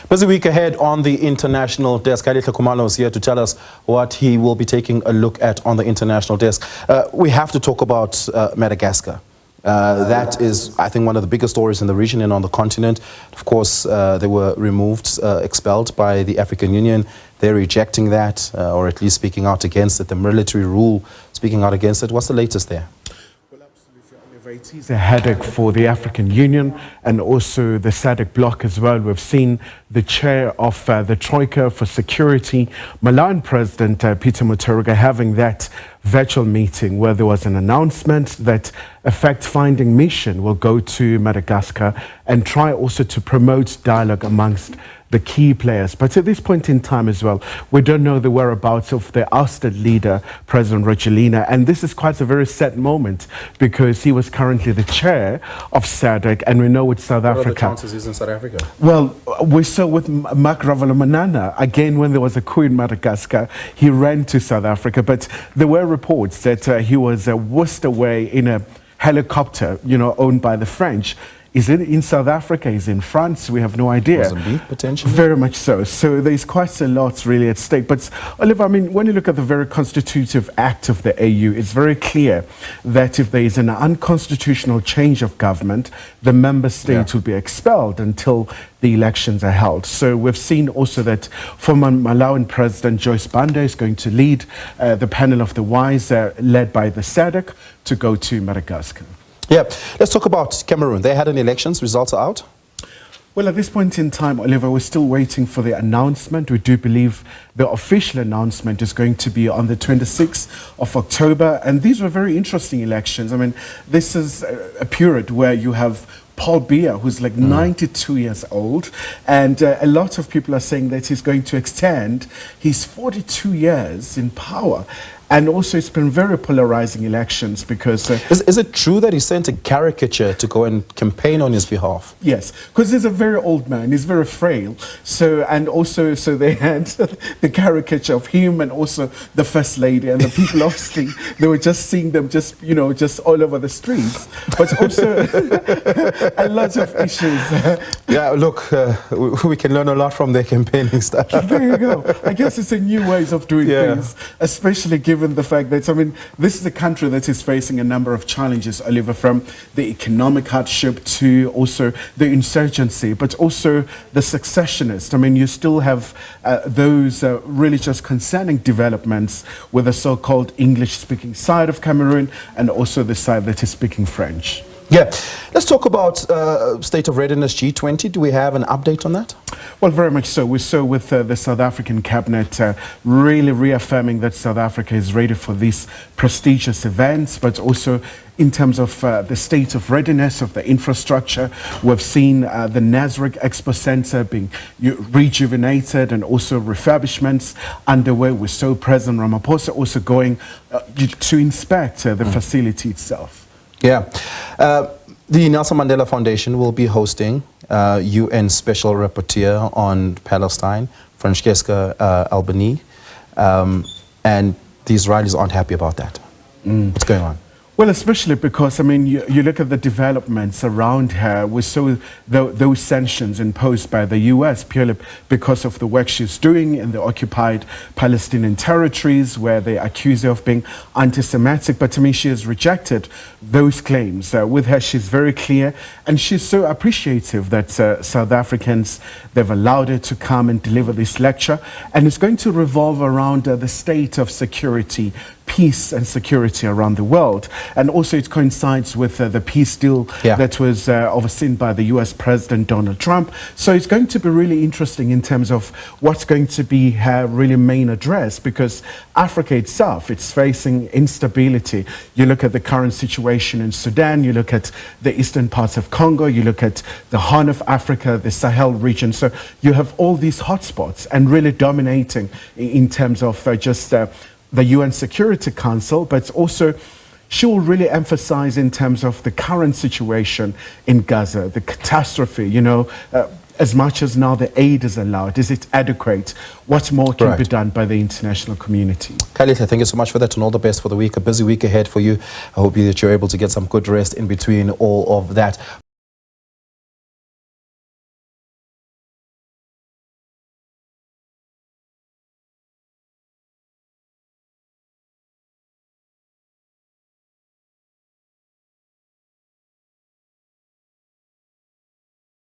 Busy week ahead on the international desk. Khayelihle Khumalo is here to tell us what he will be taking a look at on the international desk. We have to talk about Madagascar. That is, I think, one of the biggest stories in the region and on the continent. Of course, they were removed, expelled by the African Union. They're rejecting that, or at least speaking out against it. The military rule speaking out against it. What's the latest there? It is a headache for the African Union and also the SADC bloc as well. We've seen the chair of the Troika for Security, Malawian President Peter Mutharika, having that virtual meeting where there was an announcement that a fact-finding mission will go to Madagascar and try also to promote dialogue amongst the key players. But at this point in time as well, we don't know the whereabouts of the ousted leader, President Khayelihle, and this is quite a very sad moment because he was currently the chair of SADC, and we know with South Africa. What are the chances he's in South Africa? Well, we saw with Mark Ravalomanana, again, when there was a coup in Madagascar, he ran to South Africa, but there were reports that he was whisked away in a helicopter, owned by the French. Is it in South Africa? Is it in France? We have no idea. Mozambique, potentially? Very much so. So there's quite a lot really at stake. But Oliver, I mean, when you look at the very constitutive act of the AU, it's very clear that if there is an unconstitutional change of government, the member states will be expelled until the elections are held. So we've seen also that former Malawian President Joyce Banda is going to lead the panel of the wise, led by the SADC, to go to Madagascar. Yeah, let's talk about Cameroon. They had an elections, results are out? Well, at this point in time, Oliver, we're still waiting for the announcement. We do believe the official announcement is going to be on the 26th of October. And these were very interesting elections. I mean, this is a period where you have Paul Biya, who's like 92 years old, and a lot of people are saying that he's going to extend his 42 years in power. And also, it's been very polarizing elections because... Is it true that he sent a caricature to go and campaign on his behalf? Yes, because he's a very old man, he's very frail. So they had the caricature of him and also the First Lady, and the people obviously, they were just seeing them just all over the streets. But also a lot of issues. Yeah, look, we can learn a lot from their campaigning stuff. There you go. I guess it's a new ways of doing things, especially given the fact that, I mean, this is a country that is facing a number of challenges, Oliver, from the economic hardship to also the insurgency, but also the secessionists. I mean, you still have those really just concerning developments with the so-called English-speaking side of Cameroon and also the side that is speaking French. Yeah. Let's talk about state of readiness G20. Do we have an update on that? Well, very much so. We saw with the South African cabinet really reaffirming that South Africa is ready for these prestigious events, but also in terms of the state of readiness of the infrastructure. We've seen the Nasrec Expo Center being rejuvenated and also refurbishments underway. We saw President Ramaphosa also going to inspect the facility itself. Yeah. The Nelson Mandela Foundation will be hosting UN Special Rapporteur on Palestine, Francesca Albani, and the Israelis aren't happy about that. What's going on? Well, especially because, I mean, you look at the developments around her. We saw those sanctions imposed by the US purely because of the work she's doing in the occupied Palestinian territories, where they accuse her of being anti-Semitic. But, I mean, she has rejected those claims. With her, she's very clear, and she's so appreciative that South Africans, they've allowed her to come and deliver this lecture. And it's going to revolve around the state of security, peace and security around the world. And also it coincides with the peace deal that was overseen by the US President Donald Trump. So it's going to be really interesting in terms of what's going to be her really main address, because Africa itself, it's facing instability. You look at the current situation in Sudan, you look at the eastern parts of Congo, you look at the Horn of Africa, the Sahel region. So you have all these hotspots and really dominating in terms of just the UN Security Council, but also she will really emphasize in terms of the current situation in Gaza, the catastrophe, as much as now the aid is allowed, is it adequate? What more can be done by the international community? Khayelihle, thank you so much for that, and all the best for the week. A busy week ahead for you. I hope that you're able to get some good rest in between all of that.